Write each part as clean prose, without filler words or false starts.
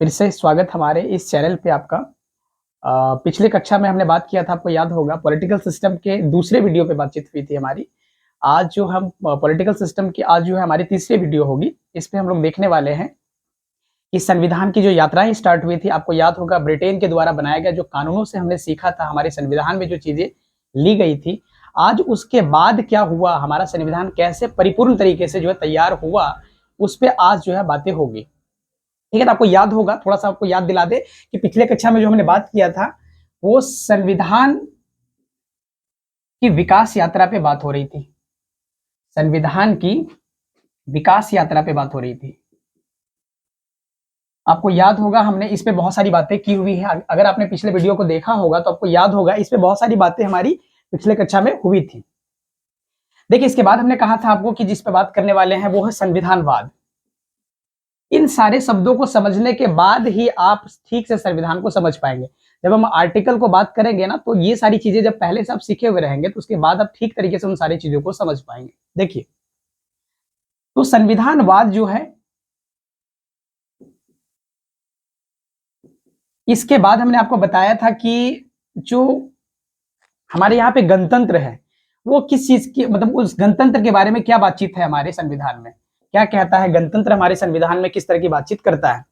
फिर से स्वागत हमारे इस चैनल पे आपका। पिछली कक्षा में हमने बात किया था, आपको याद होगा, पॉलिटिकल सिस्टम के दूसरे वीडियो पे बातचीत हुई थी हमारी। आज जो हम पॉलिटिकल सिस्टम की आज जो है हमारी तीसरी वीडियो होगी। इस पे हम लोग देखने वाले हैं कि संविधान की जो यात्राएं स्टार्ट हुई थी। आपको याद होगा, ब्रिटेन के द्वारा बनाया गया जो कानूनों से हमने सीखा था, हमारे संविधान में जो चीजें ली गई थी, आज उसके बाद क्या हुआ, हमारा संविधान कैसे परिपूर्ण तरीके से जो है तैयार हुआ, उस पर आज जो है बातें होगी। ठीक है, तो आपको याद होगा, थोड़ा सा आपको याद दिला दे कि पिछले कक्षा में जो हमने बात किया था वो संविधान की विकास यात्रा पे बात हो रही थी। संविधान की विकास यात्रा पे बात हो रही थी। आपको याद होगा, हमने इस पे बहुत सारी बातें की हुई है। अगर आपने पिछले वीडियो को देखा होगा तो आपको याद होगा, इस पे बहुत सारी बातें हमारी पिछले कक्षा में हुई थी। देखिए, इसके बाद हमने कहा था आपको कि जिस पे बात करने वाले हैं वो है संविधानवाद। इन सारे शब्दों को समझने के बाद ही आप ठीक से संविधान को समझ पाएंगे। जब हम आर्टिकल को बात करेंगे ना, तो ये सारी चीजें जब पहले से आप सीखे हुए रहेंगे तो उसके बाद आप ठीक तरीके से उन सारी चीजों को समझ पाएंगे। देखिए, तो संविधानवाद जो है, इसके बाद हमने आपको बताया था कि जो हमारे यहाँ पे गणतंत्र है वो किस चीज की, मतलब उस गणतंत्र के बारे में क्या बातचीत है हमारे संविधान में, क्या कहता है गणतंत्र हमारे संविधान में किस तरह की बातचीत करता है।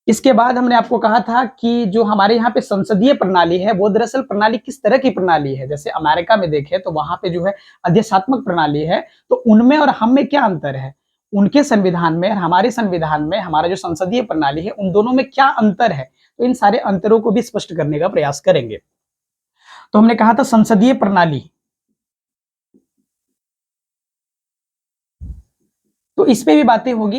इसके बाद हमने आपको कहा था कि जो हमारे यहाँ पे संसदीय प्रणाली है वो दरअसल प्रणाली किस तरह की प्रणाली है। जैसे अमेरिका में देखें तो वहां पे जो है अध्यक्षात्मक प्रणाली है, तो उनमें और हम में क्या अंतर है, उनके संविधान में और हमारे संविधान में हमारा जो संसदीय प्रणाली है उन दोनों में क्या अंतर है। तो इन सारे अंतरों को भी स्पष्ट करने का प्रयास करेंगे। तो हमने कहा था संसदीय प्रणाली, तो इस पे भी बातें होगी।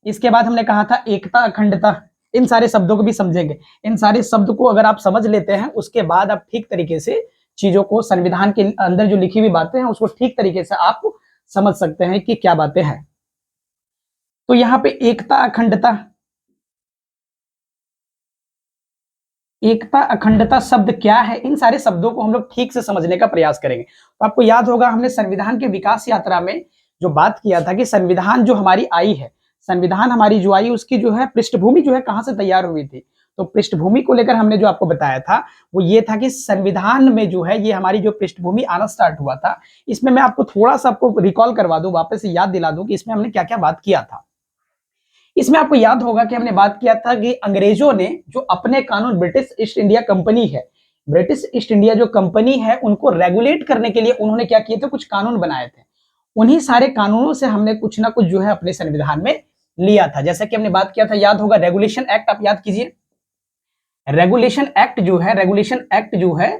इसके बाद हमने कहा था एकता अखंडता, इन सारे शब्दों को भी समझेंगे। इन सारे शब्द को अगर आप समझ लेते हैं उसके बाद आप ठीक तरीके से चीजों को, संविधान के अंदर जो लिखी हुई बातें हैं उसको ठीक तरीके से आप समझ सकते हैं कि क्या बातें हैं। तो यहाँ पे एकता अखंडता, एकता अखंडता शब्द क्या है, इन सारे शब्दों को हम लोग ठीक से समझने का प्रयास करेंगे। तो आपको याद होगा, हमने संविधान के विकास यात्रा में जो बात किया था कि संविधान जो हमारी आई है, संविधान हमारी जो आई उसकी जो है पृष्ठभूमि जो है कहां से तैयार हुई थी। तो पृष्ठभूमि को लेकर हमने जो आपको बताया था वो ये था कि संविधान में जो है ये हमारी जो पृष्ठभूमि आना स्टार्ट हुआ था। इसमें मैं आपको थोड़ा सा आपको रिकॉल करवा दूं, वापस से याद दिला दूं कि इसमें हमने क्या क्या बात किया था। इसमें आपको याद होगा कि हमने बात किया था कि अंग्रेजों ने जो अपने कानून, ब्रिटिश ईस्ट इंडिया कंपनी है, ब्रिटिश ईस्ट इंडिया जो कंपनी है उनको रेगुलेट करने के लिए उन्होंने क्या किए थे, कुछ कानून बनाए थे। उन्हीं सारे कानूनों से हमने कुछ ना कुछ जो है अपने संविधान में लिया था। जैसे कि हमने बात किया था, याद होगा, रेगुलेशन एक्ट, आप याद कीजिए। रेगुलेशन एक्ट जो है, रेगुलेशन एक्ट जो है,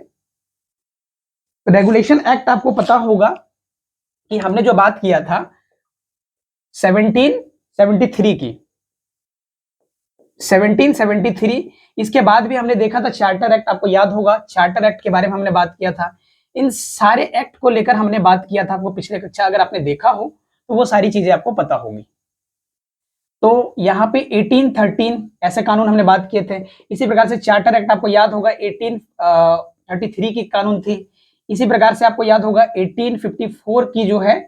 रेगुलेशन एक्ट आपको पता होगा कि हमने जो बात किया था 1773 की, 1773। इसके बाद भी हमने देखा था चार्टर एक्ट, आपको याद होगा, चार्टर एक्ट के बारे में हमने बात किया था। इन सारे एक्ट को लेकर हमने बात किया था, आपको पिछले कक्षा अगर आपने देखा हो तो वो सारी चीजें आपको पता होगी। तो यहाँ पे 1813 ऐसे कानून हमने बात किए थे। इसी प्रकार से चार्टर एक्ट आपको याद होगा 1833 की कानून थी। इसी प्रकार से आपको याद होगा 1854 की जो है,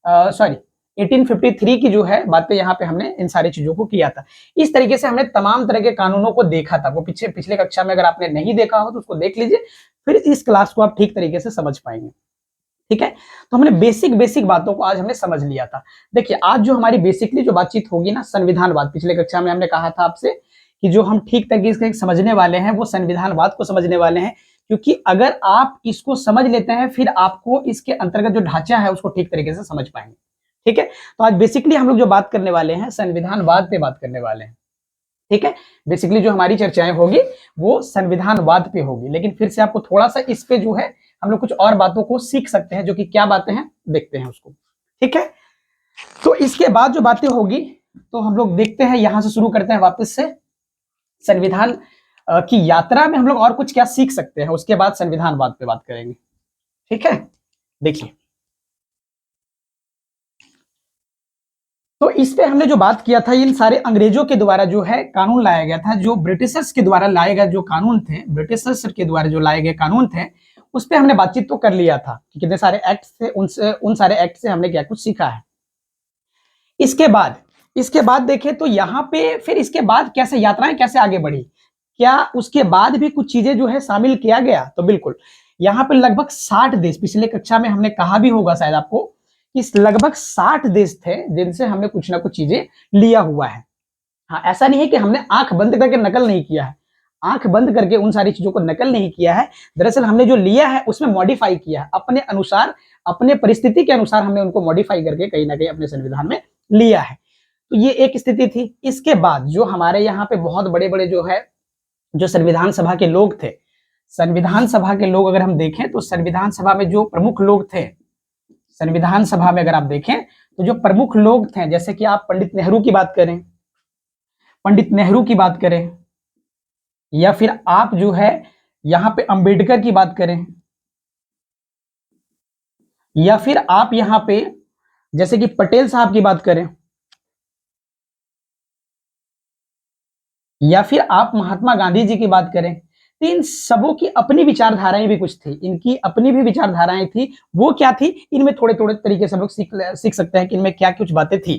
सॉरी 1853 की जो है बातें, यहाँ पे हमने इन सारी चीजों को किया था। इस तरीके से हमने तमाम तरह के कानूनों को देखा था। वो पिछले कक्षा में अगर आपने नहीं देखा हो तो उसको देख लीजिए, फिर इस क्लास को आप ठीक तरीके से समझ पाएंगे। ठीक है, तो हमने बेसिक बेसिक बातों को आज हमने समझ लिया था। देखिए, आज जो हमारी बेसिकली जो बातचीत होगी ना, संविधानवाद, पिछले कक्षा में हमने कहा था आपसे कि जो हम ठीक तरीके से समझने वाले हैं वो संविधानवाद को समझने वाले हैं। क्योंकि अगर आप इसको समझ लेते हैं फिर आपको इसके अंतर्गत जो ढांचा है उसको ठीक तरीके से समझ पाएंगे। ठीक है, तो आज बेसिकली हम लोग जो बात करने वाले हैं संविधानवाद पे बात करने वाले हैं। ठीक है, बेसिकली जो हमारी चर्चाएं होगी वो संविधानवाद पे होगी। लेकिन फिर से आपको थोड़ा सा इस पे जो है हम लोग कुछ और बातों को सीख सकते हैं, जो कि क्या बातें हैं देखते हैं उसको। ठीक है, तो इसके बाद जो बातें होगी तो हम लोग देखते हैं, यहां से शुरू करते हैं वापस से। संविधान की यात्रा में हम लोग और कुछ क्या सीख सकते हैं, उसके बाद संविधानवाद पे बात करेंगे। ठीक है, देखिए, तो इस पे हमने जो बात किया था, इन सारे अंग्रेजों के द्वारा जो है कानून लाया गया था, जो ब्रिटिशर्स के द्वारा लाए गए जो कानून थे, ब्रिटिशर्स के द्वारा जो लाए गए कानून थे, उस पे हमने बातचीत तो कर लिया था कि कितने सारे एक्ट थे, उन सारे एक्ट से हमने क्या कुछ सीखा है। इसके बाद इसके बाद देखें तो यहाँ पे फिर इसके बाद कैसे यात्राएं कैसे आगे बढ़ी, क्या उसके बाद भी कुछ चीजें जो है शामिल किया गया? तो बिल्कुल, यहाँ पे लगभग 60 देश, पिछले कक्षा में हमने कहा भी होगा शायद आपको कि लगभग 60 देश थे जिनसे हमने कुछ ना कुछ चीजें लिया हुआ है। हाँ, ऐसा नहीं है कि हमने आंख बंद करके नकल नहीं किया है, आंख बंद करके उन सारी चीजों को नकल नहीं किया है। दरअसल हमने जो लिया है उसमें मॉडिफाई किया है, अपने अनुसार, अपने परिस्थिति के अनुसार हमने उनको मॉडिफाई करके कहीं ना कहीं अपने संविधान में लिया है। तो ये एक स्थिति थी। इसके बाद जो हमारे यहाँ पे बहुत बड़े बड़े जो है जो संविधान सभा के लोग थे, संविधान सभा के लोग अगर हम देखें तो संविधान सभा में जो प्रमुख लोग थे, संविधान सभा में अगर आप देखें तो जो प्रमुख लोग थे, जैसे कि आप पंडित नेहरू की बात करें, पंडित नेहरू की बात करें, या फिर आप जो है यहां पे अंबेडकर की बात करें, या फिर आप यहां पे जैसे कि पटेल साहब की बात करें, या फिर आप महात्मा गांधी जी की बात करें, तो इन सबों की अपनी विचारधाराएं भी कुछ थी, इनकी अपनी भी विचारधाराएं थी। वो क्या थी, इनमें थोड़े थोड़े तरीके से हम लोग सीख सकते हैं कि इनमें क्या कुछ बातें थी।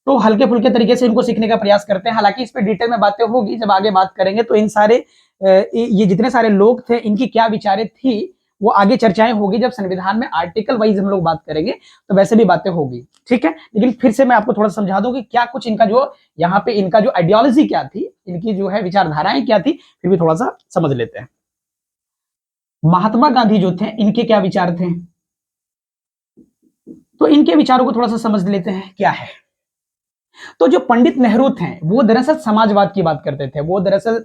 तो हल्के फुल्के तरीके से इनको सीखने का प्रयास करते हैं। हालांकि इस पे डिटेल में बातें होगी जब आगे बात करेंगे, तो इन सारे ये जितने सारे लोग थे इनकी क्या विचारें थी वो आगे चर्चाएं होगी। जब संविधान में आर्टिकल वाइज हम लोग बात करेंगे तो वैसे भी बातें होगी, ठीक है। लेकिन फिर से मैं आपको थोड़ा समझा दूं कि क्या कुछ इनका जो यहाँ पे इनका जो आइडियोलॉजी क्या थी, इनकी जो है विचारधाराएं क्या थी, फिर भी थोड़ा सा समझ लेते हैं। महात्मा गांधी जो थे इनके क्या विचार थे, तो इनके विचारों को थोड़ा सा समझ लेते हैं क्या है। तो जो पंडित नेहरू थे वो दरअसल समाजवाद की बात करते थे। वो दरअसल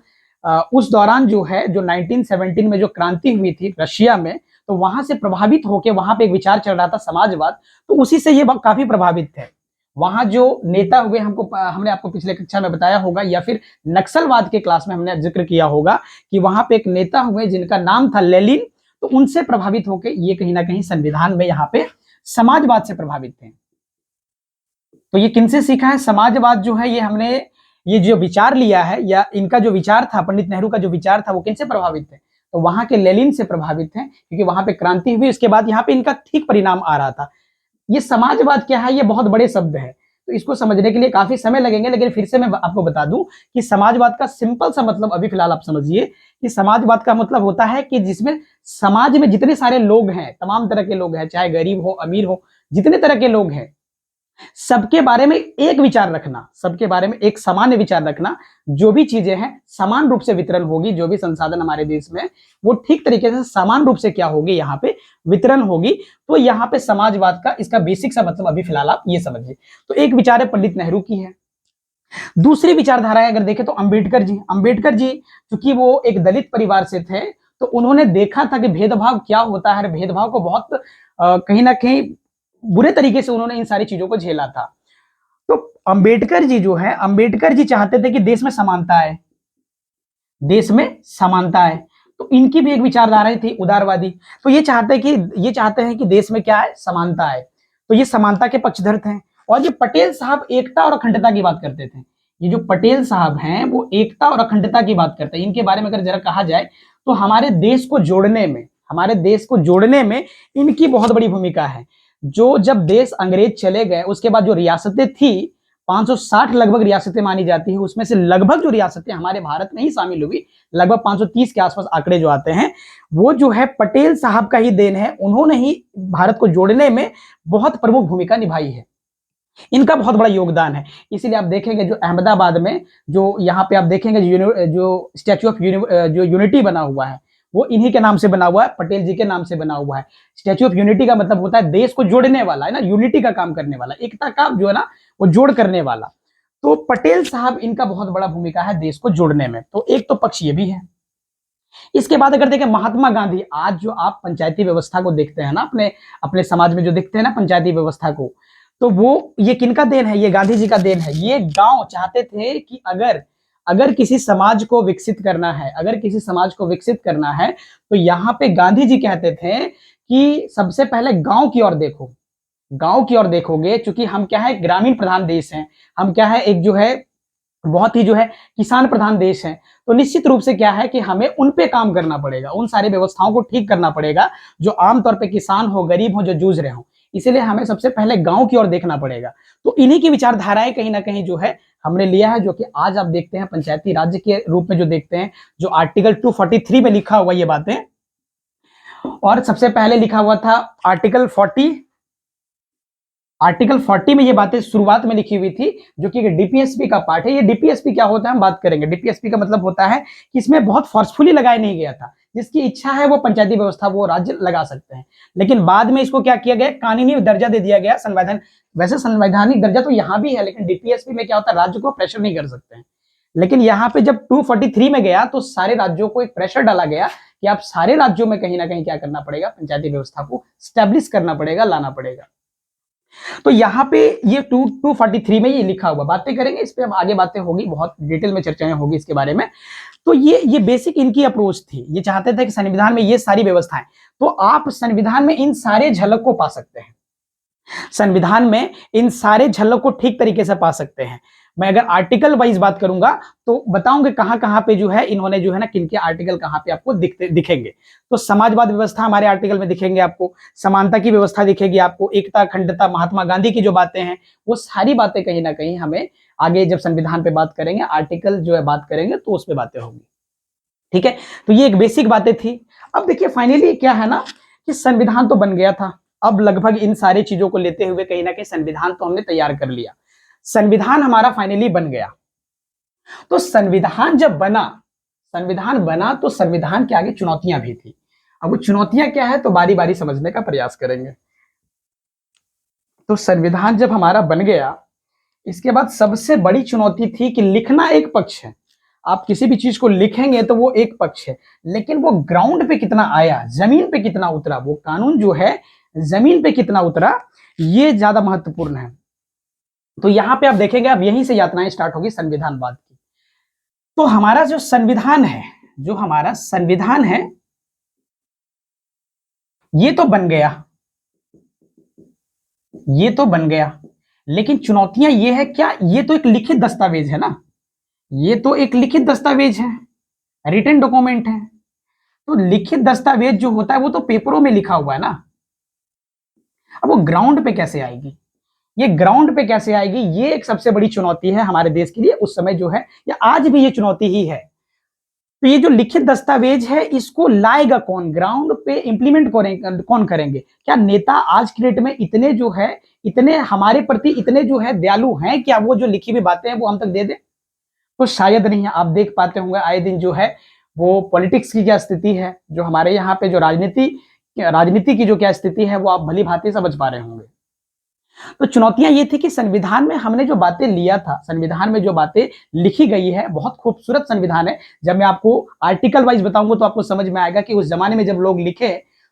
उस दौरान जो है जो 1917 में जो क्रांति हुई थी रशिया में, तो वहां से प्रभावित होकर वहां पे एक विचार चल रहा था समाजवाद, तो उसी से ये काफी प्रभावित थे। वहां जो नेता हुए हमने आपको पिछले कक्षा में बताया होगा, या फिर नक्सलवाद के क्लास में हमने जिक्र किया होगा कि वहां पे एक नेता हुए जिनका नाम था लेनिन, तो उनसे प्रभावित होकर ये कहीं ना कहीं संविधान में यहाँ पे समाजवाद से प्रभावित थे। तो ये किनसे सीखा है समाजवाद जो है, ये हमने ये जो विचार लिया है या इनका जो विचार था, पंडित नेहरू का जो विचार था वो किनसे प्रभावित थे, तो वहां के लेनिन से प्रभावित थे, क्योंकि वहां पे क्रांति हुई, उसके बाद यहाँ पे इनका ठीक परिणाम आ रहा था। ये समाजवाद क्या है, ये बहुत बड़े शब्द है, तो इसको समझने के लिए काफी समय लगेंगे। लेकिन फिर से मैं आपको बता दूं कि समाजवाद का सिंपल सा मतलब अभी फिलहाल आप समझिए कि समाजवाद का मतलब होता है कि जिसमें समाज में जितने सारे लोग हैं, तमाम तरह के लोग हैं, चाहे गरीब हो अमीर हो, जितने तरह के लोग हैं, सबके बारे में एक विचार रखना, सबके बारे में एक सामान्य विचार रखना। जो भी चीजें हैं समान रूप से वितरण होगी, जो भी संसाधन हमारे देश में वो ठीक तरीके से समान रूप से क्या होगी, यहाँ पे वितरण होगी। तो यहाँ पे समाजवाद का इसका बेसिक सा मतलब अभी फिलहाल आप ये समझिए। तो एक विचार है पंडित नेहरू की है। दूसरी विचारधारा अगर देखें तो अंबेडकर जी, अंबेडकर जी चूंकि वो एक दलित परिवार से थे, तो उन्होंने देखा था कि भेदभाव क्या होता है, भेदभाव को बहुत कहीं ना कहीं बुरे तरीके से उन्होंने इन सारी चीजों को झेला था। तो अंबेडकर जी जो है, अंबेडकर जी चाहते थे कि देश में समानता है, देश में समानता है। तो इनकी भी एक विचारधारा थी उदारवादी। तो ये चाहते हैं कि देश में क्या है, समानता है। तो ये समानता के पक्षधर थे। और ये पटेल साहब एकता और अखंडता की बात करते थे। ये जो पटेल साहब हैं वो एकता और अखंडता की बात करते हैं। इनके बारे में अगर जरा कहा जाए तो हमारे देश को जोड़ने में, हमारे देश को जोड़ने में इनकी बहुत बड़ी भूमिका है। जो जब देश अंग्रेज चले गए उसके बाद जो रियासतें थी, 560 लगभग रियासतें मानी जाती है, उसमें से लगभग जो रियासतें हमारे भारत में ही शामिल हुई, लगभग 530 के आसपास आंकड़े जो आते हैं, वो जो है पटेल साहब का ही देन है। उन्होंने ही भारत को जोड़ने में बहुत प्रमुख भूमिका निभाई है, इनका बहुत बड़ा योगदान है। इसीलिए आप देखेंगे जो अहमदाबाद में जो यहाँ पे आप देखेंगे जो स्टैच्यू ऑफ जो यूनिटी बना हुआ है वो इन्हीं के नाम से बना हुआ है, पटेल जी के नाम से बना हुआ है। स्टैच्यू ऑफ यूनिटी का मतलब होता है देश को जोड़ने वाला, है ना, यूनिटी का काम करने वाला, एकता का जो है ना वो जोड़ करने वाला। तो पटेल साहब इनका बहुत बड़ा भूमिका है देश को जोड़ने में। तो एक तो पक्ष ये भी है। इसके बाद अगर देखें महात्मा गांधी, आज जो आप पंचायती व्यवस्था को देखते हैं ना, अपने अपने समाज में जो देखते हैं ना पंचायती व्यवस्था को, तो वो ये किनका देन है, ये गांधी जी का देन है। ये गांव चाहते थे कि अगर किसी समाज को विकसित करना है, अगर किसी समाज को विकसित करना है, तो यहाँ पे गांधी जी कहते थे कि सबसे पहले गांव की ओर देखो, गांव की ओर देखोगे, चूंकि हम क्या है ग्रामीण प्रधान देश हैं, हम क्या है एक जो है बहुत ही जो है किसान प्रधान देश है। तो निश्चित रूप से क्या है कि हमें उन पे काम करना पड़ेगा, उन सारी व्यवस्थाओं को ठीक करना पड़ेगा जो आमतौर पे किसान हो, गरीब हो, जो जूझ रहे हो। इसीलिए हमें सबसे पहले गांव की ओर देखना पड़ेगा। तो इन्हीं की विचारधाराएं कहीं ना कहीं जो है हमने लिया है, जो कि आज आप देखते हैं पंचायती राज्य के रूप में जो देखते हैं, जो आर्टिकल 243 में लिखा हुआ ये बातें, और सबसे पहले लिखा हुआ था आर्टिकल 40 में ये बातें शुरुआत में लिखी हुई थी, जो कि डीपीएसपी का पार्ट है। ये डीपीएसपी क्या होता है हम बात करेंगे। डीपीएसपी का मतलब होता है कि इसमें बहुत फोर्सफुली लगाया नहीं गया था, जिसकी इच्छा है वो पंचायती व्यवस्था वो राज्य लगा सकते हैं, लेकिन बाद में इसको क्या किया गया, कानूनी दर्जा दे दिया गया, संवैधानिक। वैसे संवैधानिक दर्जा तो यहाँ भी है, लेकिन डीपीएसपी में क्या होता है, राज्य को प्रेशर नहीं कर सकते हैं। लेकिन यहाँ पे जब 243 में गया तो सारे राज्यों को एक प्रेशर डाला गया कि आप सारे राज्यों में कहीं ना कहीं क्या करना पड़ेगा, पंचायती व्यवस्था को स्टैब्लिश करना पड़ेगा, लाना पड़ेगा। तो यहाँ पे ये 243 में ये लिखा हुआ, बातें करेंगे इस पे, अब आगे बातें होगी, बहुत डिटेल में चर्चाएं होगी इसके बारे में। तो ये बेसिक इनकी अप्रोच थी। ये चाहते थे कि संविधान में ये सारी व्यवस्थाएं, तो आप संविधान में इन सारे झलक को पा सकते हैं, संविधान में इन सारे झलक को ठीक तरीके से पा सकते हैं। मैं अगर आर्टिकल वाइज बात करूंगा तो बताऊंगे कहां कहां पे जो है इन्होंने जो है ना किनके आर्टिकल कहां पे आपको दिखेंगे। तो समाजवाद व्यवस्था हमारे आर्टिकल में दिखेंगे आपको, समानता की व्यवस्था दिखेगी आपको, एकता अखंडता, महात्मा गांधी की जो बातें हैं वो सारी बातें कहीं ना कहीं हमें आगे जब संविधान पे बात करेंगे, आर्टिकल जो है बात करेंगे तो उस पर बातें होंगी। ठीक है, तो ये एक बेसिक बातें थी। अब देखिए फाइनली क्या है ना कि संविधान तो बन गया था। अब लगभग इन सारी चीजों को लेते हुए कहीं ना कहीं संविधान तो हमने तैयार कर लिया, संविधान हमारा फाइनली बन गया। तो संविधान जब बना, संविधान बना तो संविधान के आगे चुनौतियां भी थी। अब वो चुनौतियां क्या है तो बारी बारी समझने का प्रयास करेंगे। तो संविधान जब हमारा बन गया, इसके बाद सबसे बड़ी चुनौती थी कि लिखना एक पक्ष है, आप किसी भी चीज को लिखेंगे तो वो एक पक्ष है, लेकिन वो ग्राउंड पे कितना आया, जमीन पे कितना उतरा, वो कानून जो है जमीन पे कितना उतरा, ये ज्यादा महत्वपूर्ण है। तो यहां पे आप देखेंगे, अब यहीं से यात्राएं स्टार्ट होगी संविधानवाद की। तो हमारा जो संविधान है, जो हमारा संविधान है ये तो बन गया, ये तो बन गया, लेकिन चुनौतियां ये है क्या, ये तो एक लिखित दस्तावेज है ना, ये तो एक लिखित दस्तावेज है, रिटन डॉक्यूमेंट है। तो लिखित दस्तावेज जो होता है वो तो पेपरों में लिखा हुआ है ना, अब वो ग्राउंड पे कैसे आएगी, ये ग्राउंड पे कैसे आएगी, ये एक सबसे बड़ी चुनौती है हमारे देश के लिए उस समय जो है, या आज भी ये चुनौती ही है। तो ये जो लिखित दस्तावेज है इसको लाएगा कौन, ग्राउंड पे इंप्लीमेंट कौन करेंगे, क्या नेता आज की डेट में इतने जो है, इतने हमारे प्रति इतने जो है दयालु हैं, क्या वो जो लिखी हुई बातें हैं वो हम तक दे दे, तो शायद नहीं है। आप देख पाते होंगे आए दिन जो है वो पॉलिटिक्स की क्या स्थिति है, जो हमारे यहाँ पे जो राजनीति की जो क्या स्थिति है वो आप भली भांति समझ पा रहे होंगे। तो चुनौतियां ये थी कि संविधान में हमने जो बातें लिया था, संविधान में जो बातें लिखी गई है, बहुत खूबसूरत संविधान है। जब मैं आपको आर्टिकल वाइज बताऊंगा तो आपको समझ में आएगा कि उस जमाने में जब लोग लिखे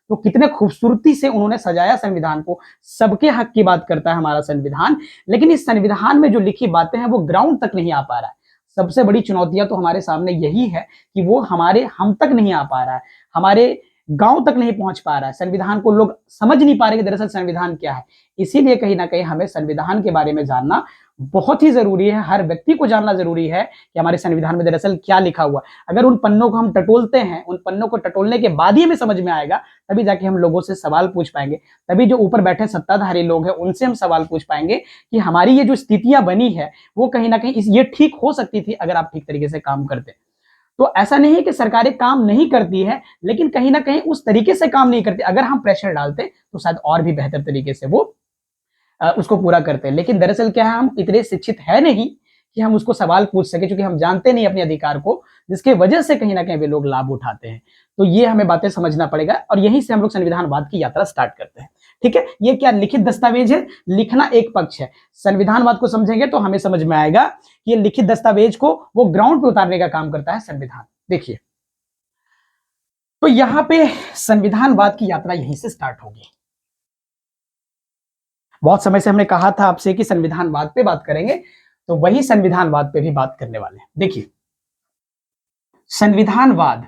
तो कितने खूबसूरती से उन्होंने सजाया संविधान को। सबके हक की बात करता है हमारा संविधान, लेकिन इस संविधान में जो लिखी बातें हैं वो ग्राउंड तक नहीं आ पा रहा है। सबसे बड़ी चुनौतियां तो हमारे सामने यही है कि वो हम तक नहीं आ पा रहा है, हमारे गांव तक नहीं पहुंच पा रहा है, संविधान को लोग समझ नहीं पा रहे कि दरअसल संविधान क्या है। इसीलिए कहीं ना कहीं हमें संविधान के बारे में जानना बहुत ही जरूरी है, हर व्यक्ति को जानना जरूरी है कि हमारे संविधान में दरअसल क्या लिखा हुआ। अगर उन पन्नों को हम टटोलते हैं, उन पन्नों को टटोलने के बाद ही हमें समझ में आएगा, तभी जाके हम लोगों से सवाल पूछ पाएंगे, तभी जो ऊपर बैठे सत्ताधारी लोग हैं उनसे हम सवाल पूछ पाएंगे कि हमारी ये जो स्थितियां बनी है वो कहीं ना कहीं ये ठीक हो सकती थी अगर आप ठीक तरीके से काम करते। तो ऐसा नहीं है कि सरकारें काम नहीं करती है, लेकिन कहीं ना कहीं उस तरीके से काम नहीं करती। अगर हम प्रेशर डालते तो शायद और भी बेहतर तरीके से वो उसको पूरा करते हैं। लेकिन दरअसल क्या है, हम इतने शिक्षित है नहीं कि हम उसको सवाल पूछ सके, क्योंकि हम जानते नहीं अपने अधिकार को, जिसके वजह से कहीं ना कहीं वे लोग लाभ उठाते हैं। तो ये हमें बातें समझना पड़ेगा, और यहीं से हम लोग संविधानवाद की यात्रा स्टार्ट करते हैं। ठीक है, ये क्या लिखित दस्तावेज है, लिखना एक पक्ष है। संविधानवाद को समझेंगे तो हमें समझ में आएगा कि ये लिखित दस्तावेज को वो ग्राउंड पे उतारने का काम करता है संविधान। देखिए, तो यहां पे संविधानवाद की यात्रा यहीं से स्टार्ट होगी। बहुत समय से हमने कहा था आपसे कि संविधानवाद पे बात करेंगे, तो वही संविधानवाद पे भी बात करने वाले हैं। देखिए, संविधानवाद,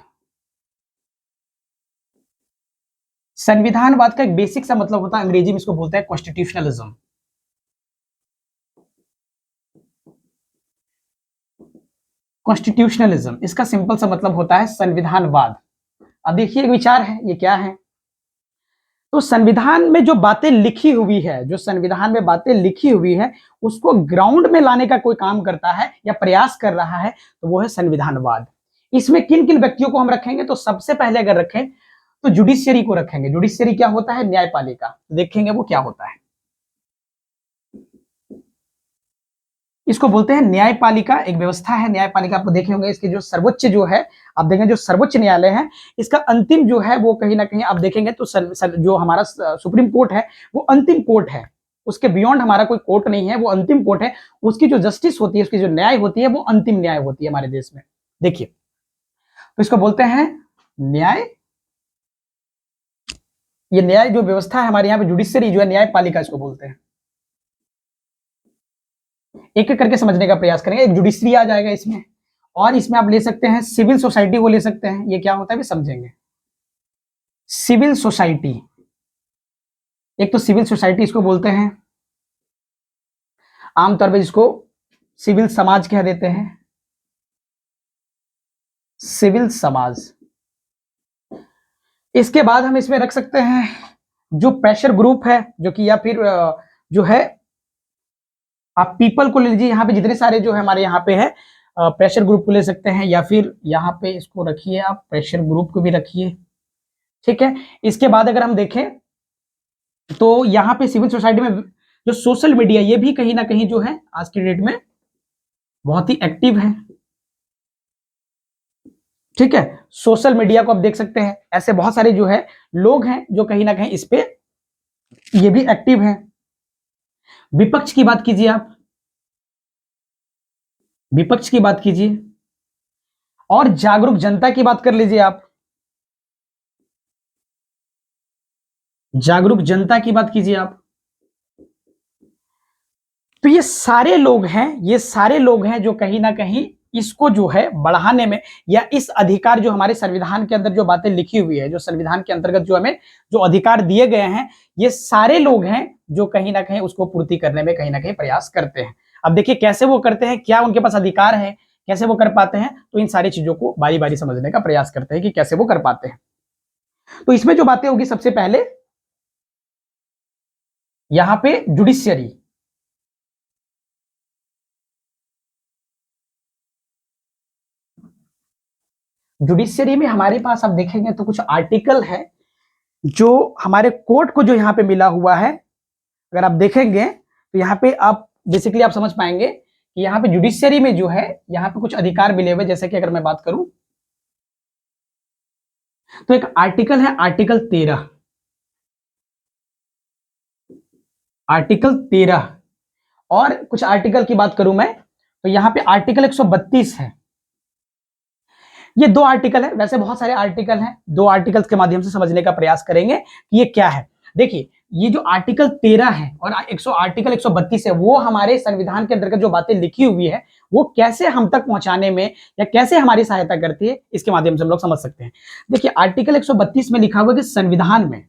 संविधानवाद का एक बेसिक सा मतलब होता है, अंग्रेजी में इसको बोलते हैं कॉन्स्टिट्यूशनलिज्म। कॉन्स्टिट्यूशनलिज्म, इसका सिंपल सा मतलब होता है संविधानवाद। अब देखिए एक विचार है, ये क्या है, तो संविधान में जो बातें लिखी हुई है, जो संविधान में बातें लिखी हुई है, उसको ग्राउंड में लाने का कोई काम करता है या प्रयास कर रहा है, तो वो है संविधानवाद। इसमें किन किन व्यक्तियों को हम रखेंगे? तो सबसे पहले अगर रखें तो जुडिशियरी को रखेंगे। जुडिशियरी क्या होता है? न्यायपालिका। देखेंगे वो क्या होता है। इसको बोलते हैं न्यायपालिका, एक व्यवस्था है न्यायपालिका। आप देखे होंगे इसके जो सर्वोच्च जो है, आप देखेंगे जो सर्वोच्च न्यायालय है, इसका अंतिम जो है वो कहीं ना कहीं आप देखेंगे तो जो हमारा सुप्रीम कोर्ट है वो अंतिम कोर्ट है। उसके बियॉन्ड हमारा कोई कोर्ट नहीं है, वो अंतिम कोर्ट है। उसकी जो जस्टिस होती है, उसकी जो न्याय होती है, वो अंतिम न्याय होती है हमारे देश में। देखिए, तो इसको बोलते हैं न्याय। ये न्याय जो व्यवस्था है हमारे यहाँ पे, जुडिशियरी जो है, न्यायपालिका इसको बोलते हैं। एक एक करके समझने का प्रयास करेंगे। एक जुडिशरी आ जाएगा इसमें, और इसमें आप ले सकते हैं सिविल सोसाइटी को ले सकते हैं। ये क्या होता है भी समझेंगे। सिविल सोसाइटी, एक तो सिविल सोसाइटी इसको बोलते हैं, आमतौर पर इसको सिविल समाज कह देते हैं। सिविल समाज। इसके बाद हम इसमें रख सकते हैं जो प्रेशर ग्रुप है, जो कि या फिर जो है आप पीपल को ले लीजिए। यहाँ पे जितने सारे जो है हमारे यहाँ पे है, प्रेशर ग्रुप को ले सकते हैं, या फिर यहाँ पे इसको रखिए, आप प्रेशर ग्रुप को भी रखिए। ठीक है। इसके बाद अगर हम देखें तो यहाँ पे सिविल सोसाइटी में जो सोशल मीडिया, ये भी कहीं ना कहीं जो है आज की डेट में बहुत ही एक्टिव है। ठीक है। सोशल मीडिया को आप देख सकते हैं, ऐसे बहुत सारे जो है लोग हैं जो कहीं ना कहीं इस पे ये भी एक्टिव है। विपक्ष की बात कीजिए आप, विपक्ष की बात कीजिए, और जागरूक जनता की बात कर लीजिए आप, जागरूक जनता की बात कीजिए आप। तो ये सारे लोग हैं, ये सारे लोग हैं जो कहीं ना कहीं इसको जो है बढ़ाने में, या इस अधिकार जो हमारे संविधान के अंदर जो बातें लिखी हुई है, जो संविधान के अंतर्गत जो हमें जो अधिकार दिए गए हैं, ये सारे लोग हैं जो कहीं ना कहीं उसको पूर्ति करने में कहीं ना कहीं प्रयास करते हैं। अब देखिए कैसे वो करते हैं, क्या उनके पास अधिकार है, कैसे वो कर पाते हैं, तो इन सारी चीजों को बारी बारी समझने का प्रयास करते हैं कि कैसे वो कर पाते हैं। तो इसमें जो बातें होगी, सबसे पहले यहां पे जुडिशियरी, जुडिशियरी में हमारे पास आप देखेंगे तो कुछ आर्टिकल है जो हमारे कोर्ट को जो यहाँ पे मिला हुआ है। अगर आप देखेंगे तो यहाँ पे आप बेसिकली आप समझ पाएंगे कि यहाँ पे जुडिशियरी में जो है यहाँ पे कुछ अधिकार मिले हुए। जैसे कि अगर मैं बात करूं तो एक आर्टिकल है, आर्टिकल 13, आर्टिकल 13, और कुछ आर्टिकल की बात करूं मैं तो यहाँ पे आर्टिकल 132 है। ये दो आर्टिकल है, वैसे बहुत सारे आर्टिकल हैं, दो आर्टिकल्स के माध्यम से समझने का प्रयास करेंगे कि ये क्या है। देखिए, ये जो आर्टिकल 13 है और आर्टिकल 132 है, वो हमारे संविधान के अंतर्गत जो बातें लिखी हुई है वो कैसे हम तक पहुंचाने में या कैसे हमारी सहायता करती है, इसके माध्यम से हम लोग समझ सकते हैं। देखिए, आर्टिकल 132 में लिखा हुआ कि संविधान में,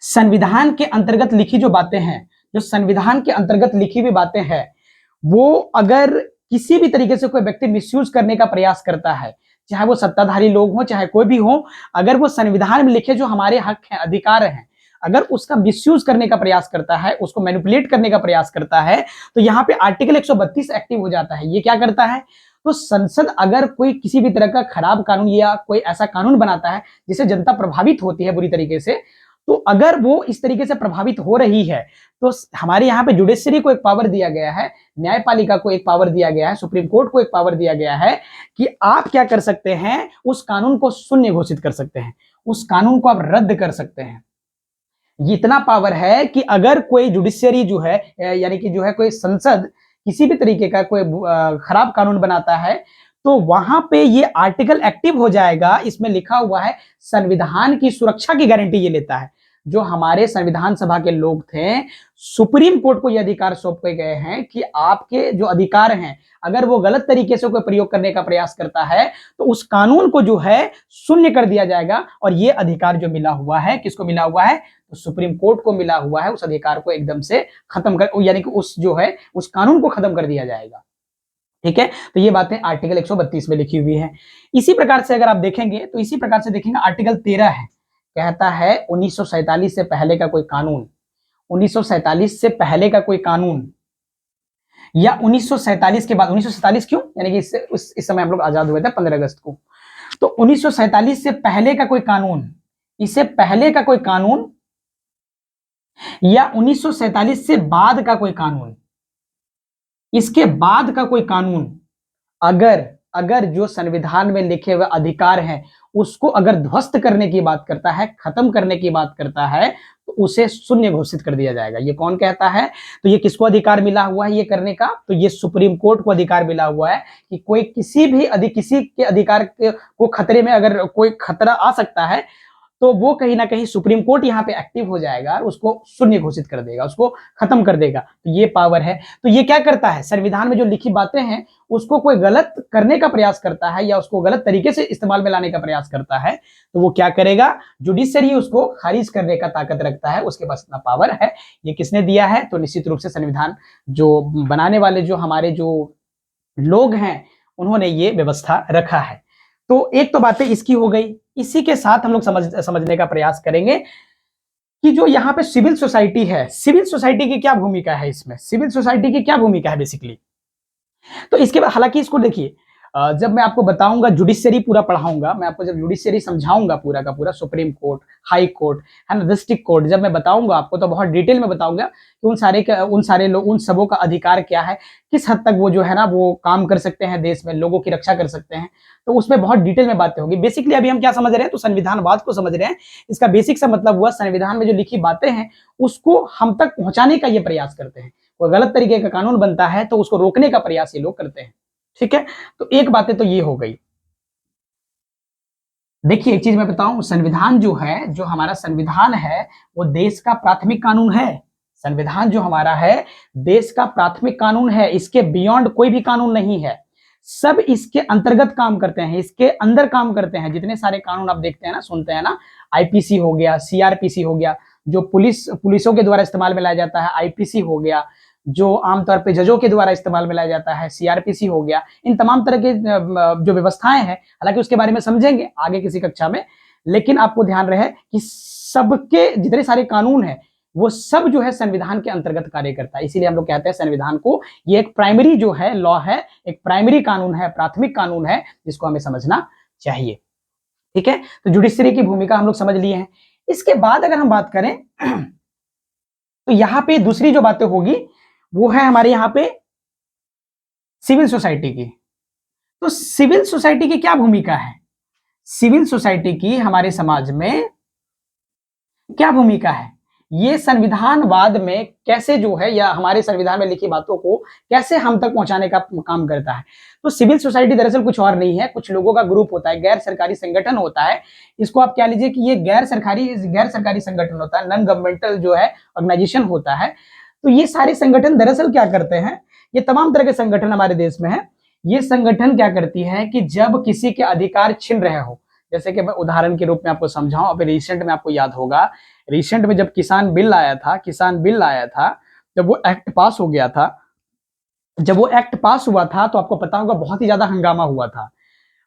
संविधान के अंतर्गत लिखी जो बातें हैं, जो संविधान के अंतर्गत लिखी हुई बातें हैं, वो अगर किसी भी तरीके से कोई व्यक्ति मिसयूज करने का प्रयास करता है, चाहे वो सत्ताधारी लोग हो चाहे कोई भी हो, अगर वो संविधान में लिखे जो हमारे हक हैं, अधिकार हैं, अगर उसका मिसयूज करने का प्रयास करता है, उसको मैनिपुलेट करने का प्रयास करता है, तो यहाँ पे आर्टिकल 132 एक्टिव हो जाता है। ये क्या करता है, तो संसद अगर कोई किसी भी तरह का खराब कानून या कोई ऐसा कानून बनाता है जिससे जनता प्रभावित होती है बुरी तरीके से, तो अगर वो इस तरीके से प्रभावित हो रही है, तो हमारे यहाँ पे जुडिशरी को एक पावर दिया गया है, न्यायपालिका को एक पावर दिया गया है, सुप्रीम कोर्ट को एक पावर दिया गया है कि आप क्या कर सकते हैं, उस कानून को शून्य घोषित कर सकते हैं, उस कानून को आप रद्द कर सकते हैं। इतना पावर है कि अगर कोई जुडिशरी जो है, यानी कि जो है कोई संसद किसी भी तरीके का कोई खराब कानून बनाता है, तो वहां पे ये आर्टिकल एक्टिव हो जाएगा। इसमें लिखा हुआ है संविधान की सुरक्षा की गारंटी ये लेता है। जो हमारे संविधान सभा के लोग थे, सुप्रीम कोर्ट को ये अधिकार सौंपे गए हैं कि आपके जो अधिकार हैं, अगर वो गलत तरीके से कोई प्रयोग करने का प्रयास करता है तो उस कानून को जो है शून्य कर दिया जाएगा। और ये अधिकार जो मिला हुआ है, किसको मिला हुआ है, तो सुप्रीम कोर्ट को मिला हुआ है। उस अधिकार को एकदम से खत्म कर, यानी कि उस जो है उस कानून को खत्म कर दिया जाएगा। ठीक है। तो ये बातें आर्टिकल 132 में लिखी हुई है। इसी प्रकार से अगर आप देखेंगे तो इसी प्रकार से देखेंगे आर्टिकल 13 है, कहता है 1947 से पहले का कोई कानून, 1947 से पहले का कोई कानून या 1947 के बाद, 1947 क्यों, यानी कि इस समय हम लोग आजाद हुए थे 15 अगस्त को, तो 1947 से पहले का कोई कानून, इससे पहले का कोई कानून या 1947 से बाद का कोई कानून, इसके बाद का कोई कानून अगर अगर जो संविधान में लिखे हुए अधिकार हैं उसको अगर ध्वस्त करने की बात करता है, खत्म करने की बात करता है, तो उसे शून्य घोषित कर दिया जाएगा। ये कौन कहता है? तो ये किसको अधिकार मिला हुआ है ये करने का? तो ये सुप्रीम कोर्ट को अधिकार मिला हुआ है कि कोई किसी के अधिकार को खतरे में, अगर कोई खतरा आ सकता है तो वो कहीं ना कहीं सुप्रीम कोर्ट यहाँ पे एक्टिव हो जाएगा, उसको शून्य घोषित कर देगा, उसको खत्म कर देगा। तो ये पावर है। तो ये क्या करता है? संविधान में जो लिखी बातें हैं उसको कोई गलत करने का प्रयास करता है या उसको गलत तरीके से इस्तेमाल में लाने का प्रयास करता है, तो वो क्या करेगा? जुडिशरी उसको खारिज करने का ताकत रखता है, उसके पास इतना पावर है। ये किसने दिया है? तो निश्चित रूप से संविधान जो बनाने वाले जो हमारे जो लोग हैं उन्होंने ये व्यवस्था रखा है। तो एक तो बातें इसकी हो गई। इसी के साथ हम लोग समझने का प्रयास करेंगे कि जो यहाँ पे सिविल सोसाइटी है, सिविल सोसाइटी की क्या भूमिका है इसमें, सिविल सोसाइटी की क्या भूमिका है बेसिकली। तो इसके बाद हालांकि इसको देखिए, जब मैं आपको बताऊंगा, जुडिशरी पूरा पढ़ाऊंगा मैं आपको, जब जुडिशरी समझाऊंगा पूरा का पूरा, सुप्रीम कोर्ट, हाई कोर्ट है ना, डिस्ट्रिक्ट कोर्ट, जब मैं बताऊंगा आपको तो बहुत डिटेल में बताऊंगा कि उन सारे लोग, उन सबों का अधिकार क्या है, किस हद तक वो जो है ना वो काम कर सकते हैं, देश में लोगों की रक्षा कर सकते हैं। तो उसमें बहुत डिटेल में बातें होगी। बेसिकली अभी हम क्या समझ रहे हैं? तो संविधानवाद को समझ रहे हैं। इसका बेसिक सा मतलब हुआ संविधान में जो लिखी बातें हैं उसको हम तक पहुंचाने का ये प्रयास करते हैं। कोई गलत तरीके का कानून बनता है तो उसको रोकने का प्रयास ये लोग करते हैं। ठीक है, तो एक बातें तो ये हो गई। देखिए एक चीज मैं बताऊं, संविधान जो है, जो हमारा संविधान है वो देश का प्राथमिक कानून है। संविधान जो हमारा है देश का प्राथमिक कानून है, इसके बियॉन्ड कोई भी कानून नहीं है। सब इसके अंतर्गत काम करते हैं, इसके अंदर काम करते हैं। जितने सारे कानून आप देखते हैं ना, सुनते हैं ना, आईपीसी हो गया, सीआरपीसी हो गया, जो पुलिसों के द्वारा इस्तेमाल में लाया जाता है, आईपीसी हो गया, जो आमतौर पे जजों के द्वारा इस्तेमाल में लाया जाता है, सीआरपीसी हो गया, इन तमाम तरह के जो व्यवस्थाएं हैं, हालांकि उसके बारे में समझेंगे आगे किसी कक्षा में, लेकिन आपको ध्यान रहे कि सबके जितने सारे कानून हैं वो सब जो है संविधान के अंतर्गत कार्य करता है। इसीलिए हम लोग कहते हैं संविधान को ये एक प्राइमरी जो है लॉ है, एक प्राइमरी कानून है, प्राथमिक कानून है, जिसको हमें समझना चाहिए। ठीक है, तो जुडिशरी की भूमिका हम लोग समझ लिए हैं। इसके बाद अगर हम बात करें तो यहां पे दूसरी जो बातें होगी वो है हमारे यहां पे सिविल सोसाइटी की। तो सिविल सोसाइटी की क्या भूमिका है? सिविल सोसाइटी की हमारे समाज में क्या भूमिका है? ये संविधानवाद में कैसे जो है, या हमारे संविधान में लिखी बातों को कैसे हम तक पहुंचाने का काम करता है? तो सिविल सोसाइटी दरअसल कुछ और नहीं है, कुछ लोगों का ग्रुप होता है, गैर सरकारी संगठन होता है। इसको आप क्या लीजिए कि ये गैर सरकारी संगठन होता है, नॉन गवर्नमेंटल जो है ऑर्गेनाइजेशन होता है। तो ये सारे संगठन दरअसल क्या करते हैं, ये तमाम तरह के संगठन हमारे देश में है। ये संगठन क्या करती है कि जब किसी के अधिकार छिन रहे हो, जैसे कि मैं उदाहरण के रूप में आपको समझाऊं, अभी रिसेंट में आपको याद होगा, रिसेंट में जब किसान बिल आया था, जब वो एक्ट पास हो गया था, जब वो एक्ट पास हुआ था तो आपको पता होगा बहुत ही ज्यादा हंगामा हुआ था।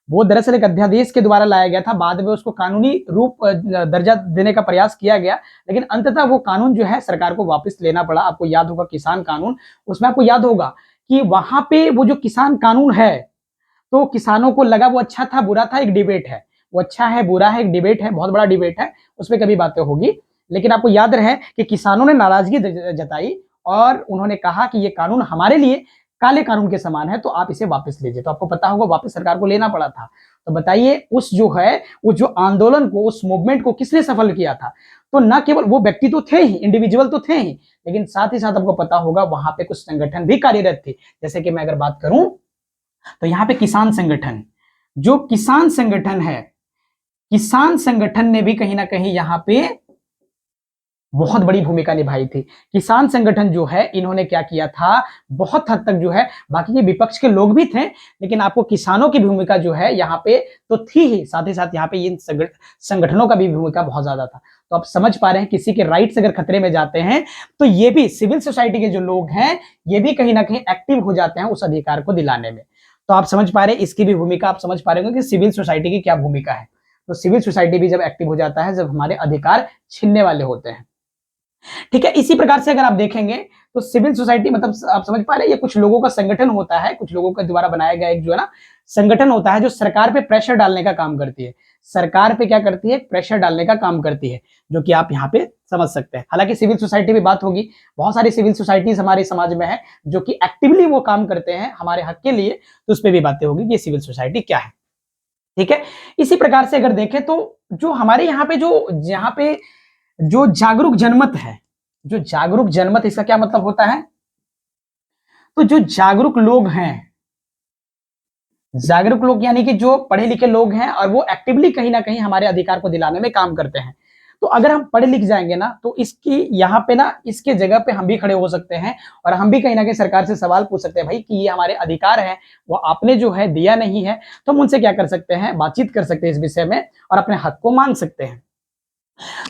वो दरअसल एक अध्यादेश के द्वारा लाया गया था, बाद में उसको कानूनी रूप दर्जा देने का प्रयास किया गया, लेकिन अंततः वो कानून जो है सरकार को वापस लेना पड़ा। आपको याद होगा किसान कानून, उसमें आपको याद होगा कि वहां पे वो जो किसान कानून है, तो किसानों को लगा वो अच्छा था बुरा था, एक डिबेट है, वो अच्छा है बुरा है, एक डिबेट है, बहुत बड़ा डिबेट है, उसमें कभी बातें होगी। लेकिन आपको याद रहे कि किसानों ने नाराजगी जताई और उन्होंने कहा कि ये कानून हमारे लिए काले कानून के समान है, तो आप इसे वापस लीजिए। तो आपको पता होगा वापस सरकार को लेना पड़ा था। तो बताइए उस जो है, उस जो आंदोलन को, उस मूवमेंट को किसने सफल किया था? तो ना केवल वो व्यक्ति तो थे ही, इंडिविजुअल तो थे ही, लेकिन साथ ही साथ आपको पता होगा वहां पे कुछ संगठन भी कार्यरत थे। जैसे कि मैं अगर बात करूं तो यहाँ पे किसान संगठन, जो किसान संगठन है, किसान संगठन ने भी कहीं ना कहीं यहाँ पे बहुत बड़ी भूमिका निभाई थी। किसान संगठन जो है इन्होंने क्या किया था, बहुत हद तक जो है, बाकी ये विपक्ष के लोग भी थे, लेकिन आपको किसानों की भूमिका जो है यहाँ पे तो थी ही, साथ ही साथ यहाँ पे इन संगठनों का भी भूमिका बहुत ज्यादा था। तो आप समझ पा रहे हैं किसी के राइट्स अगर खतरे में जाते हैं तो ये भी सिविल सोसाइटी के जो लोग हैं ये भी कहीं ना कहीं एक्टिव हो जाते हैं उस अधिकार को दिलाने में। तो आप समझ पा रहे हैं इसकी भी भूमिका, आप समझ पा रहे होंगे कि सिविल सोसाइटी की क्या भूमिका है। तो सिविल सोसाइटी भी जब एक्टिव हो जाता है जब हमारे अधिकार छीनने वाले होते हैं। ठीक है, इसी प्रकार से अगर आप देखेंगे तो सिविल सोसाइटी मतलब आप समझ पा रहे हैं, ये कुछ लोगों का संगठन होता है, कुछ लोगों के द्वारा बनाया गया एक जो है ना संगठन होता है जो सरकार पे प्रेशर डालने का काम करती है। सरकार पे क्या करती है? प्रेशर डालने का काम करती है, जो कि आप यहाँ पे समझ सकते हैं। हालांकि सिविल सोसाइटी भी बात होगी, बहुत सारी सिविल सोसाइटीज हमारे समाज में है जो कि एक्टिवली वो काम करते हैं हमारे हक के लिए, तो उस पर भी बातें होगी कि ये सिविल सोसाइटी क्या है। ठीक है, इसी प्रकार से अगर देखें तो जो हमारे यहाँ पे जो जागरूक जनमत है, जो जागरूक जनमत, इसका क्या मतलब होता है? तो जो जागरूक लोग हैं, जागरूक लोग यानी कि जो पढ़े लिखे लोग हैं और वो एक्टिवली कहीं ना कहीं हमारे अधिकार को दिलाने में काम करते हैं। तो अगर हम पढ़े लिख जाएंगे ना तो इसकी यहाँ पे ना इसके जगह पे हम भी खड़े हो सकते हैं और हम भी कहीं ना कहीं सरकार से सवाल पूछ सकते हैं, भाई कि ये हमारे अधिकार है वो आपने जो है दिया नहीं है, तो हम उनसे क्या कर सकते हैं? बातचीत कर सकते हैं इस विषय में और अपने हक को मांग सकते हैं।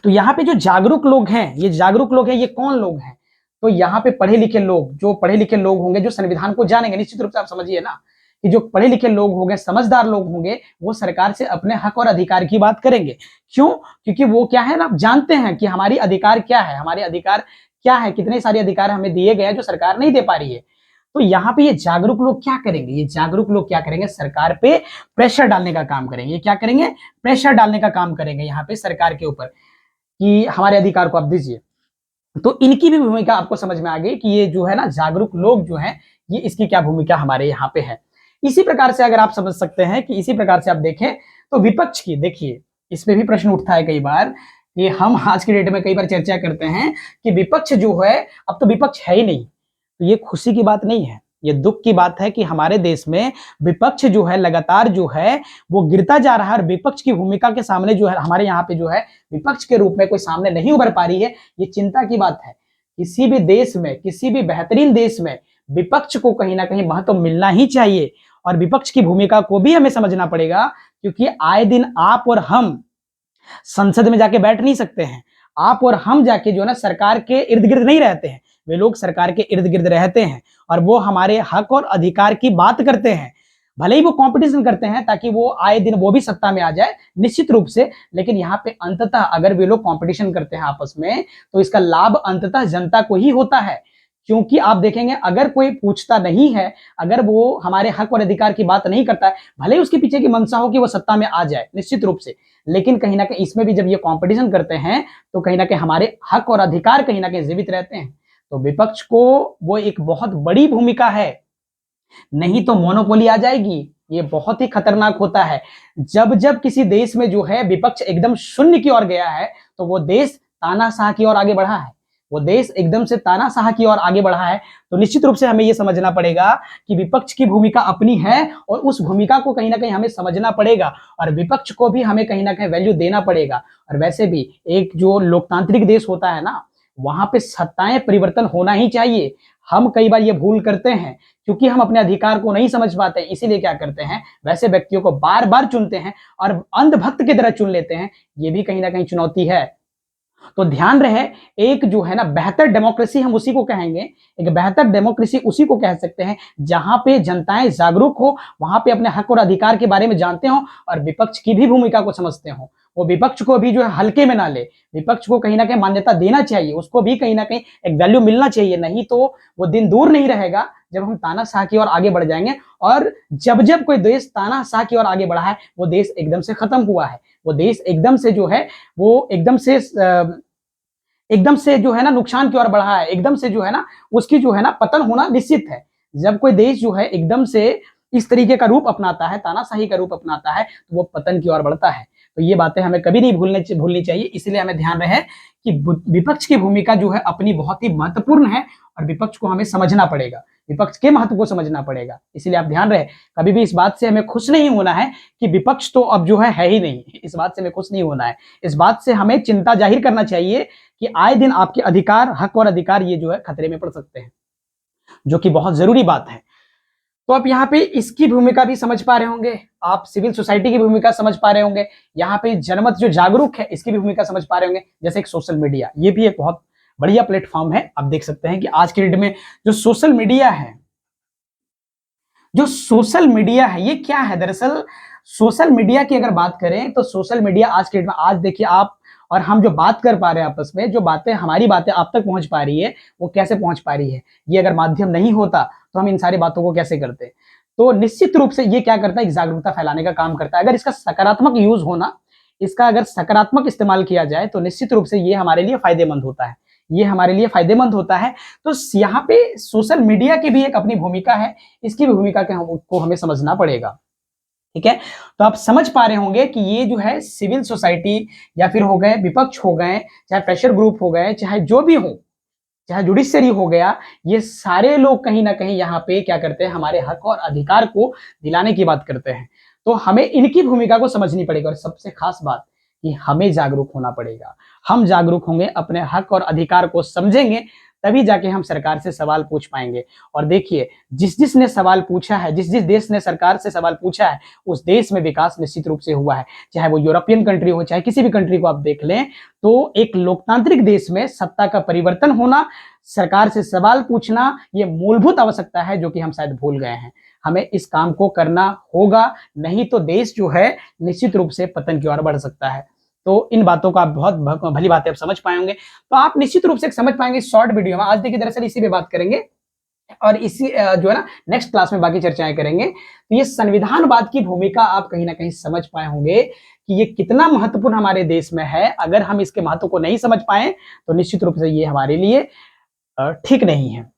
तो यहाँ पे जो जागरूक लोग हैं, ये जागरूक लोग हैं, ये कौन लोग हैं? तो यहाँ पे पढ़े लिखे लोग, जो पढ़े लिखे लोग होंगे, जो संविधान को जानेंगे, निश्चित रूप से आप समझिए ना कि जो पढ़े लिखे लोग होंगे, समझदार लोग होंगे, वो सरकार से अपने हक और अधिकार की बात करेंगे। क्यों? क्योंकि वो क्या है ना, जानते हैं कि हमारी अधिकार क्या है, हमारे अधिकार क्या है, कितने सारे अधिकार हमें दिए गए हैं जो सरकार नहीं दे पा रही है। तो यहाँ पे ये जागरूक लोग क्या करेंगे? ये जागरूक लोग क्या करेंगे? सरकार पे प्रेशर डालने का काम करेंगे। ये क्या करेंगे? प्रेशर डालने का काम करेंगे यहाँ पे सरकार के ऊपर कि हमारे अधिकार को आप दीजिए। तो इनकी भी भूमिका आपको समझ में आ गई कि ये जो है ना जागरूक लोग जो हैं, ये इसकी क्या भूमिका हमारे यहाँ पे है। इसी प्रकार से अगर आप समझ सकते हैं कि इसी प्रकार से आप देखें तो विपक्ष की, देखिए इसमें भी प्रश्न उठता है कई बार, कि हम आज की डेट में कई बार चर्चा करते हैं कि विपक्ष जो है, अब तो विपक्ष है ही नहीं। तो ये खुशी की बात नहीं है, ये दुख की बात है कि हमारे देश में विपक्ष जो है लगातार जो है वो गिरता जा रहा है और विपक्ष की भूमिका के सामने जो है हमारे यहाँ पे जो है विपक्ष के रूप में कोई सामने नहीं उभर पा रही है। ये चिंता की बात है। किसी भी देश में, किसी भी बेहतरीन देश में विपक्ष को कहीं ना कहीं महत्व मिलना ही चाहिए और विपक्ष की भूमिका को भी हमें समझना पड़ेगा, क्योंकि आए दिन आप और हम संसद में जाके बैठ नहीं सकते हैं। आप और हम जाके जो है ना सरकार के इर्द गिर्द नहीं रहते हैं, वे लोग सरकार के इर्द गिर्द रहते हैं और वो हमारे हक और अधिकार की बात करते हैं। भले ही वो कंपटीशन करते हैं ताकि वो आए दिन वो भी सत्ता में आ जाए, निश्चित रूप से, लेकिन यहाँ पे अंततः अगर वे लोग कंपटीशन करते हैं आपस में तो इसका लाभ अंततः जनता को ही होता है। क्योंकि आप देखेंगे अगर कोई पूछता नहीं है, अगर वो हमारे हक और अधिकार की बात नहीं करता है, भले ही उसके पीछे की मंशा हो कि वो सत्ता में आ जाए, निश्चित रूप से, लेकिन कहीं ना कहीं इसमें भी जब ये कंपटीशन करते हैं तो कहीं ना कहीं हमारे हक और अधिकार कहीं ना कहीं जीवित रहते हैं। तो विपक्ष को वो एक बहुत बड़ी भूमिका है, नहीं तो मोनोपोली आ जाएगी। ये बहुत ही खतरनाक होता है। जब जब किसी देश में जो है विपक्ष एकदम शून्य की ओर गया है तो वो देश तानाशाह की ओर आगे बढ़ा है, वो देश एकदम से तानाशाह की ओर आगे बढ़ा है। तो निश्चित रूप से हमें यह समझना पड़ेगा कि विपक्ष की भूमिका अपनी है और उस भूमिका को कहीं ना कहीं हमें समझना पड़ेगा और विपक्ष को भी हमें कहीं ना कहीं वैल्यू देना पड़ेगा। और वैसे भी एक जो लोकतांत्रिक देश होता है ना, वहां पे सत्ताएं परिवर्तन होना ही चाहिए। हम कई बार ये भूल करते हैं क्योंकि हम अपने अधिकार को नहीं समझ पाते, इसीलिए क्या करते हैं, वैसे व्यक्तियों को बार बार चुनते हैं और अंधभक्त की तरह चुन लेते हैं। ये भी कहीं ना कहीं चुनौती है। तो ध्यान रहे, एक जो है ना बेहतर डेमोक्रेसी हम उसी को कहेंगे, एक बेहतर डेमोक्रेसी उसी को कह सकते हैं जहां पे जनताएं जागरूक हो, वहां पे अपने हक और अधिकार के बारे में जानते हो और विपक्ष की भी भूमिका को समझते हो। वो विपक्ष को भी जो है हल्के में ना ले, विपक्ष को कहीं ना कहीं मान्यता देना चाहिए, उसको भी कहीं ना कहीं एक वैल्यू मिलना चाहिए। नहीं तो वो दिन दूर नहीं रहेगा जब हम तानाशाह की ओर आगे बढ़ जाएंगे और जब जब कोई देश तानाशाह की ओर आगे बढ़ा है वो देश एकदम से खत्म हुआ है, वो देश एकदम से जो है वो एकदम से जो है ना नुकसान की ओर बढ़ा है, एकदम से जो है ना उसकी जो है ना पतन होना निश्चित है। जब कोई देश जो है एकदम से इस तरीके का रूप अपनाता है, तानाशाही का रूप अपनाता है, तो वो पतन की ओर बढ़ता है। तो ये बातें हमें कभी नहीं भूलनी चाहिए। इसलिए हमें ध्यान रहे कि विपक्ष की भूमिका जो है अपनी बहुत ही महत्वपूर्ण है और विपक्ष को हमें समझना पड़ेगा, विपक्ष के महत्व को समझना पड़ेगा। इसलिए आप ध्यान रहे, कभी भी इस बात से हमें खुश नहीं होना है कि विपक्ष तो अब जो है ही नहीं, इस बात से हमें खुश नहीं होना है। इस बात से हमें चिंता जाहिर करना चाहिए कि आए दिन आपके अधिकार, हक और अधिकार ये जो है खतरे में पड़ सकते हैं, जो कि बहुत जरूरी बात है। तो आप यहाँ पे इसकी भूमिका भी समझ पा रहे होंगे, आप सिविल सोसाइटी की भूमिका समझ पा रहे होंगे, यहाँ पे जनमत जो जागरूक है इसकी भी भूमिका समझ पा रहे होंगे। जैसे एक सोशल मीडिया, ये भी एक बहुत बढ़िया प्लेटफॉर्म है। आप देख सकते हैं कि आज के डेट में जो सोशल मीडिया है, जो सोशल मीडिया है ये क्या है? दरअसल सोशल मीडिया की अगर बात करें तो सोशल मीडिया आज के डेट में, आज देखिए आप और हम जो बात कर पा रहे हैं आपस में, जो बातें हमारी बातें आप तक पहुंच पा रही है, वो कैसे पहुंच पा रही है? ये अगर माध्यम नहीं होता तो हम इन सारी बातों को कैसे करते? तो निश्चित रूप से ये क्या करता है, एक जागरूकता फैलाने का काम करता है। अगर इसका सकारात्मक यूज हो ना, इसका अगर सकारात्मक इस्तेमाल किया जाए तो निश्चित रूप से ये हमारे लिए फायदेमंद होता है। ये हमारे लिए फायदेमंद होता है। तो यहाँ पे सोशल मीडिया की भी एक अपनी भूमिका है, इसकी भी भूमिका को हमें समझना पड़ेगा। ठीक है, तो आप समझ पा रहे होंगे कि ये जो है सिविल सोसाइटी या फिर हो गए विपक्ष हो गए, चाहे प्रेशर ग्रुप हो गए, चाहे जो भी हो, चाहे जुडिशरी हो गया, ये सारे लोग कहीं ना कहीं यहाँ पे क्या करते हैं, हमारे हक और अधिकार को दिलाने की बात करते हैं। तो हमें इनकी भूमिका को समझनी पड़ेगी और सबसे खास बात कि हमें जागरूक होना पड़ेगा। हम जागरूक होंगे, अपने हक और अधिकार को समझेंगे, तभी जाके हम सरकार से सवाल पूछ पाएंगे। और देखिए, जिस जिसने सवाल पूछा है, जिस जिस देश ने सरकार से सवाल पूछा है, उस देश में विकास निश्चित रूप से हुआ है। चाहे वो यूरोपियन कंट्री हो, चाहे किसी भी कंट्री को आप देख लें, तो एक लोकतांत्रिक देश में सत्ता का परिवर्तन होना, सरकार से सवाल पूछना, ये मूलभूत आवश्यकता है जो कि हम शायद भूल गए हैं। हमें इस काम को करना होगा, नहीं तो देश जो है निश्चित रूप से पतन की ओर बढ़ सकता है। तो इन बातों का आप बहुत भली बातें आप समझ पाएंगे। तो आप निश्चित रूप से समझ पाएंगे शॉर्ट वीडियो में। आज देखिए दरअसल इसी पे बात करेंगे और इसी जो है ना नेक्स्ट क्लास में बाकी चर्चाएं करेंगे। तो ये संविधानवाद की भूमिका आप कहीं ना कहीं समझ पाए होंगे कि ये कितना महत्वपूर्ण हमारे देश में है। अगर हम इसके महत्व को नहीं समझ पाए तो निश्चित रूप से ये हमारे लिए ठीक नहीं है।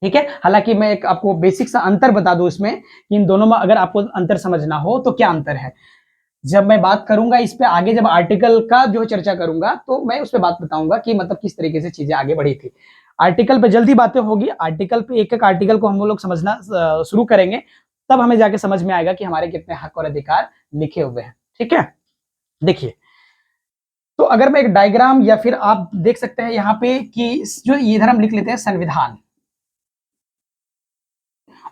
ठीक है, हालांकि मैं एक आपको बेसिक सा अंतर बता दूं इसमें कि इन दोनों में अगर आपको अंतर समझना हो तो क्या अंतर है। जब मैं बात करूंगा इस पे आगे, जब आर्टिकल का जो चर्चा करूंगा तो मैं उस पे बात बताऊंगा कि मतलब किस तरीके से चीजें आगे बढ़ी थी। आर्टिकल पे जल्दी बातें होगी, आर्टिकल पे एक एक आर्टिकल को हम लोग समझना शुरू करेंगे, तब हमें जाके समझ में आएगा कि हमारे कितने हक और अधिकार लिखे हुए हैं। ठीक है, देखिए, तो अगर मैं एक डायग्राम या फिर आप देख सकते हैं यहाँ पे कि जो इधर हम लिख लेते हैं संविधान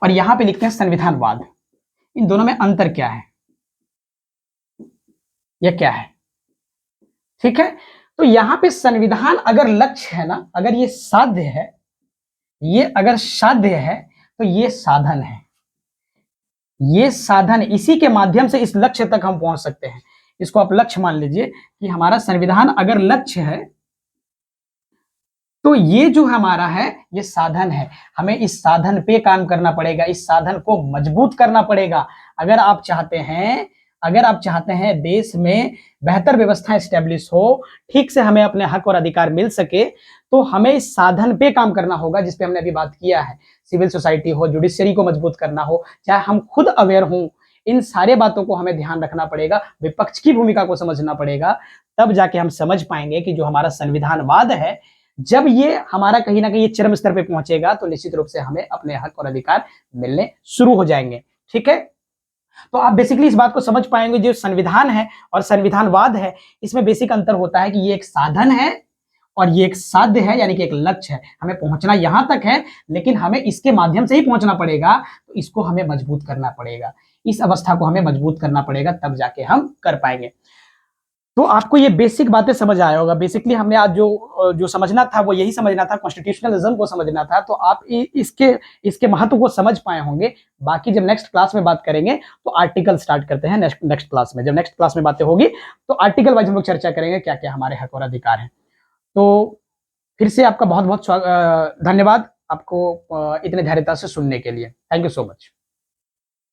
और यहाँ पे लिखते हैं संविधानवाद, इन दोनों में अंतर क्या है, यह क्या है? ठीक है, तो यहां पे संविधान अगर लक्ष्य है ना, अगर ये साध्य है, ये अगर साध्य है तो ये साधन है। ये साधन, इसी के माध्यम से इस लक्ष्य तक हम पहुंच सकते हैं। इसको आप लक्ष्य मान लीजिए कि हमारा संविधान अगर लक्ष्य है तो ये जो हमारा है ये साधन है। हमें इस साधन पे काम करना पड़ेगा, इस साधन को मजबूत करना पड़ेगा। अगर आप चाहते हैं, अगर आप चाहते हैं देश में बेहतर व्यवस्था स्टैब्लिश हो, ठीक से हमें अपने हक और अधिकार मिल सके, तो हमें इस साधन पे काम करना होगा जिस पे हमने अभी बात किया है। सिविल सोसाइटी हो, जुडिशरी को मजबूत करना हो, चाहे हम खुद अवेयर हों, इन सारे बातों को हमें ध्यान रखना पड़ेगा, विपक्ष की भूमिका को समझना पड़ेगा। तब जाके हम समझ पाएंगे कि जो हमारा संविधानवाद है, जब ये हमारा कहीं ना कहीं ये चरम स्तर पे पहुंचेगा तो निश्चित रूप से हमें अपने हक और अधिकार मिलने शुरू हो जाएंगे। ठीक है, तो आप बेसिकली इस बात को समझ पाएंगे, जो संविधान है और संविधानवाद है, इसमें बेसिक अंतर होता है कि ये एक साधन है और ये एक साध्य है, यानी कि एक लक्ष्य है। हमें पहुंचना यहां तक है, लेकिन हमें इसके माध्यम से ही पहुंचना पड़ेगा, तो इसको हमें मजबूत करना पड़ेगा, इस अवस्था को हमें मजबूत करना पड़ेगा, तब जाके हम कर पाएंगे। तो आपको ये बेसिक बातें समझ आया होगा। बेसिकली हमने आज जो समझना था वो यही समझना था, कॉन्स्टिट्यूशनलिज्म को समझना था। तो आप इसके इसके महत्व को समझ पाए होंगे। बाकी जब नेक्स्ट क्लास में बात करेंगे तो आर्टिकल स्टार्ट करते हैं नेक्स्ट क्लास में। जब नेक्स्ट क्लास में बातें होगी तो आर्टिकल वाइज हम लोग चर्चा करेंगे क्या क्या हमारे हक और अधिकार हैं। तो फिर से आपका बहुत बहुत धन्यवाद आपको इतने धैर्यता से सुनने के लिए। Thank you so much.